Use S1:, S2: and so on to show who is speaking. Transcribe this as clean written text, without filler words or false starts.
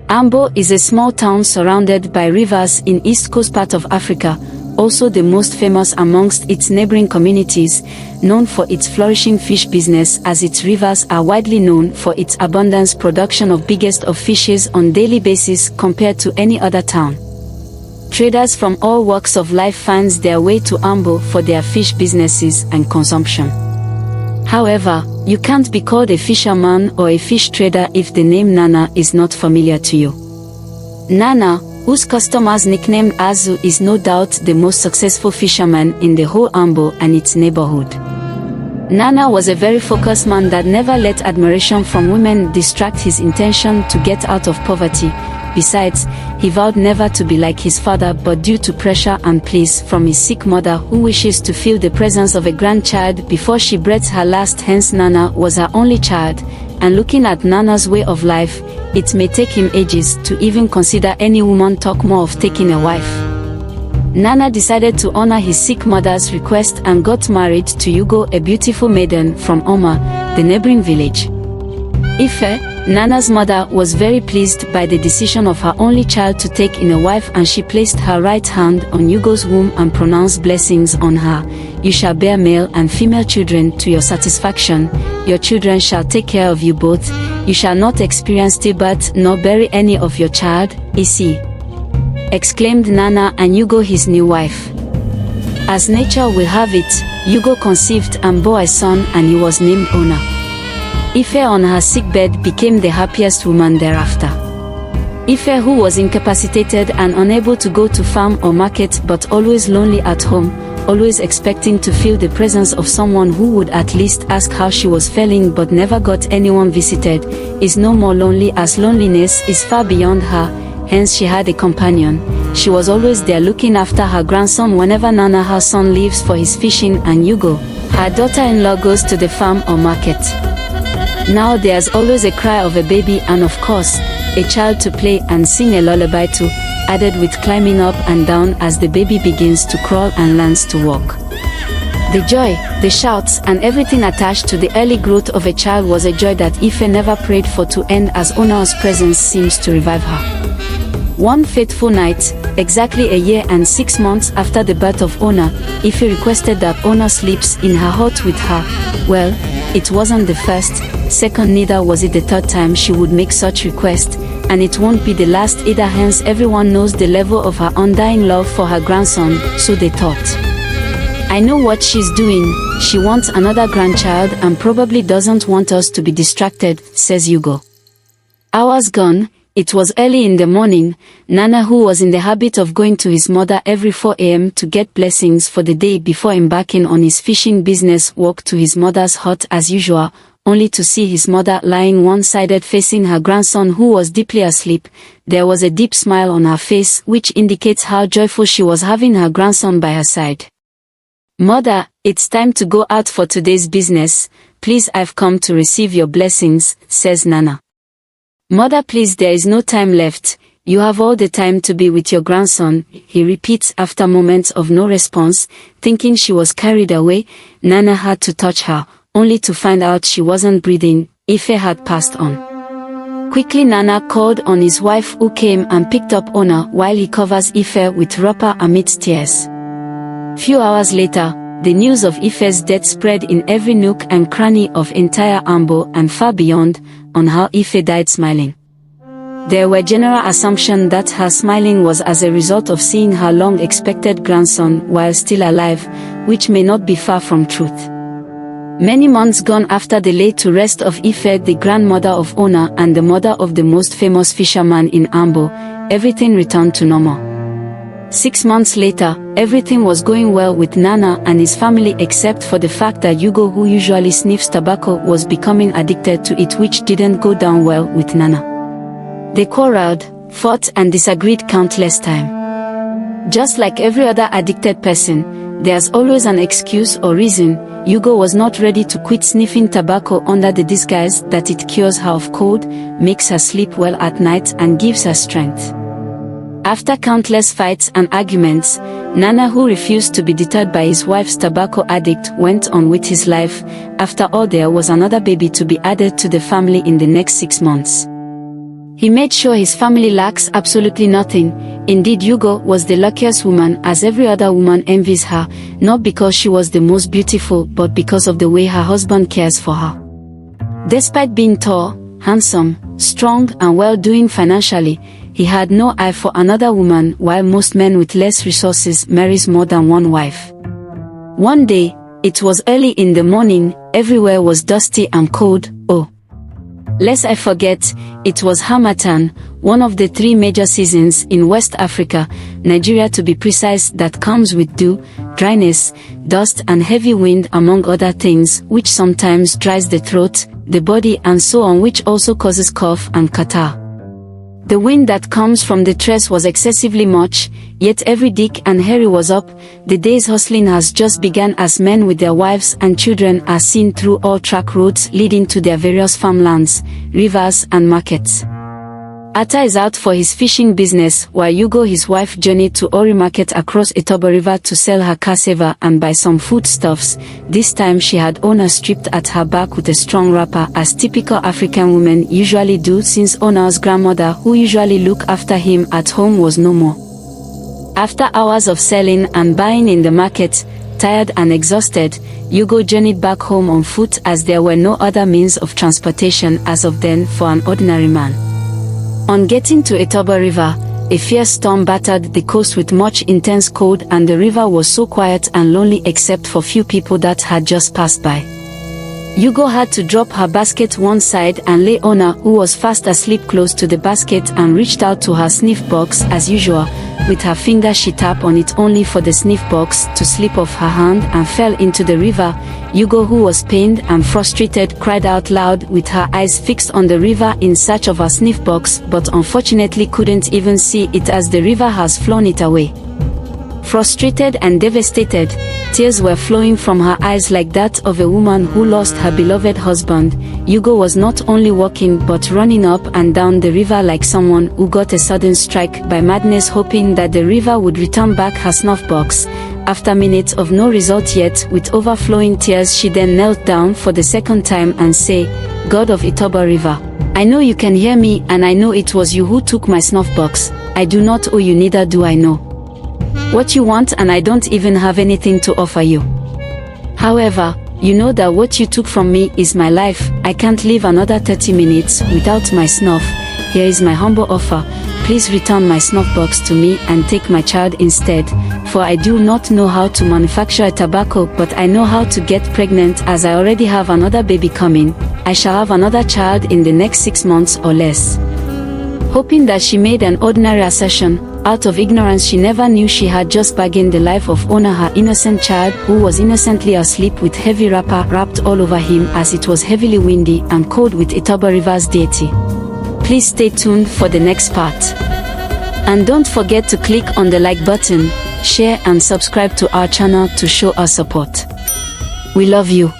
S1: Ambo is a small town surrounded by rivers in East Coast part of Africa, also the most famous amongst its neighboring communities, known for its flourishing fish business as its rivers are widely known for its abundance production of biggest of fishes on daily basis compared to any other town. Traders from all walks of life find their way to Ambo for their fish businesses and consumption. However, you can't be called a fisherman or a fish trader if the name Nana is not familiar to you. Nana, whose customers nicknamed Azu, is no doubt the most successful fisherman in the whole Ambo and its neighborhood. Nana was a very focused man that never let admiration from women distract his intention to get out of poverty. Besides, he vowed never to be like his father, but due to pressure and pleas from his sick mother who wishes to feel the presence of a grandchild before she breathes her last, hence Nana was her only child, and looking at Nana's way of life, it may take him ages to even consider any woman talk more of taking a wife. Nana decided to honor his sick mother's request and got married to Yugo, a beautiful maiden from Oma, the neighboring village. Ife, Nana's mother, was very pleased by the decision of her only child to take in a wife, and she placed her right hand on Yugo's womb and pronounced blessings on her. You shall bear male and female children to your satisfaction. Your children shall take care of you both. You shall not experience stillbirth nor bury any of your child, Isi, exclaimed Nana and Yugo, his new wife. As nature will have it, Yugo conceived and bore a son, and he was named Ona. Ife on her sickbed became the happiest woman thereafter. Ife, who was incapacitated and unable to go to farm or market but always lonely at home, always expecting to feel the presence of someone who would at least ask how she was feeling but never got anyone visited, is no more lonely as loneliness is far beyond her, hence she had a companion. She was always there looking after her grandson whenever Nana, her son, leaves for his fishing, and Yugo, her daughter-in-law, goes to the farm or market. Now there's always a cry of a baby and of course, a child to play and sing a lullaby to, added with climbing up and down as the baby begins to crawl and learns to walk. The joy, the shouts and everything attached to the early growth of a child was a joy that Ife never prayed for to end, as Ona's presence seems to revive her. One fateful night, exactly a year and 6 months after the birth of Ona, Ife requested that Ona sleeps in her hut with her. Well, it wasn't the first, second, neither was it the third time she would make such request, and it won't be the last either, hence everyone knows the level of her undying love for her grandson, so they thought. I know what she's doing, she wants another grandchild and probably doesn't want us to be distracted, says Yugo. Hours gone, it was early in the morning. Nana, who was in the habit of going to his mother every 4 a.m. to get blessings for the day before embarking on his fishing business, walked to his mother's hut as usual, only to see his mother lying one-sided facing her grandson, who was deeply asleep. There was a deep smile on her face, which indicates how joyful she was having her grandson by her side. Mother, it's time to go out for today's business. Please, I've come to receive your blessings, says Nana. Mother, please, there is no time left. You have all the time to be with your grandson, he repeats after moments of no response. Thinking she was carried away, Nana had to touch her, only to find out she wasn't breathing. Ife had passed on. Quickly Nana called on his wife, who came and picked up Ona while he covers Ife with wrapper amidst tears. Few hours later, the news of Ife's death spread in every nook and cranny of entire Ambo and far beyond, on how Ife died smiling. There were general assumptions that her smiling was as a result of seeing her long-expected grandson while still alive, which may not be far from truth. Many months gone after the laid to rest of Ife, the grandmother of Ona and the mother of the most famous fisherman in Ambo, everything returned to normal. 6 months later, everything was going well with Nana and his family, except for the fact that Yugo, who usually sniffs tobacco, was becoming addicted to it, which didn't go down well with Nana. They quarreled, fought and disagreed countless times. Just like every other addicted person, there's always an excuse or reason. Yugo was not ready to quit sniffing tobacco under the disguise that it cures her of cold, makes her sleep well at night and gives her strength. After countless fights and arguments, Nana, who refused to be deterred by his wife's tobacco addict, went on with his life. After all, there was another baby to be added to the family in the next 6 months. He made sure his family lacks absolutely nothing. Indeed, Yugo was the luckiest woman, as every other woman envies her, not because she was the most beautiful, but because of the way her husband cares for her. Despite being tall, handsome, strong, and well-doing financially, he had no eye for another woman, while most men with less resources marries more than one wife. One day, it was early in the morning, everywhere was dusty and cold. Oh, lest I forget, it was Harmattan, one of the 3 major seasons in West Africa, Nigeria to be precise, that comes with dew, dryness, dust and heavy wind among other things, which sometimes dries the throat, the body and so on, which also causes cough and catarrh. The wind that comes from the tress was excessively much, yet every Dick and Harry was up. The day's hustling has just begun as men with their wives and children are seen through all track roads leading to their various farmlands, rivers and markets. Atta is out for his fishing business, while Yugo his wife journeyed to Ori Market across Itobo River to sell her cassava and buy some foodstuffs. This time she had Ona stripped at her back with a strong wrapper, as typical African women usually do, since Ona's grandmother, who usually looked after him at home, was no more. After hours of selling and buying in the market, tired and exhausted, Yugo journeyed back home on foot, as there were no other means of transportation as of then for an ordinary man. On getting to Itobo River, a fierce storm battered the coast with much intense cold, and the river was so quiet and lonely except for few people that had just passed by. Yugo had to drop her basket one side and lay Ona, who was fast asleep, close to the basket, and reached out to her sniff box as usual. With her finger she tapped on it, only for the sniff box to slip off her hand and fell into the river. Yugo, who was pained and frustrated, cried out loud with her eyes fixed on the river in search of her sniff box, but unfortunately couldn't even see it, as the river has flown it away. Frustrated and devastated, tears were flowing from her eyes like that of a woman who lost her beloved husband. Yugo was not only walking but running up and down the river like someone who got a sudden strike by madness, hoping that the river would return back her snuff box. After minutes of no result yet, with overflowing tears, she then knelt down for the second time and said, "God of Itobo River, I know you can hear me, and I know it was you who took my snuff box. I do not owe you, neither do I know what you want, and I don't even have anything to offer you. However, you know that what you took from me is my life. I can't live another 30 minutes without my snuff. Here is my humble offer. Please return my snuff box to me and take my child instead, for I do not know how to manufacture tobacco, but I know how to get pregnant, as I already have another baby coming. I shall have another child in the next 6 months or less." Hoping that she made an ordinary assertion, out of ignorance she never knew she had just bargained the life of Ona, her innocent child, who was innocently asleep with heavy wrapper wrapped all over him, as it was heavily windy and cold with Itobo River's deity. Please stay tuned for the next part. And don't forget to click on the like button, share and subscribe to our channel to show our support. We love you.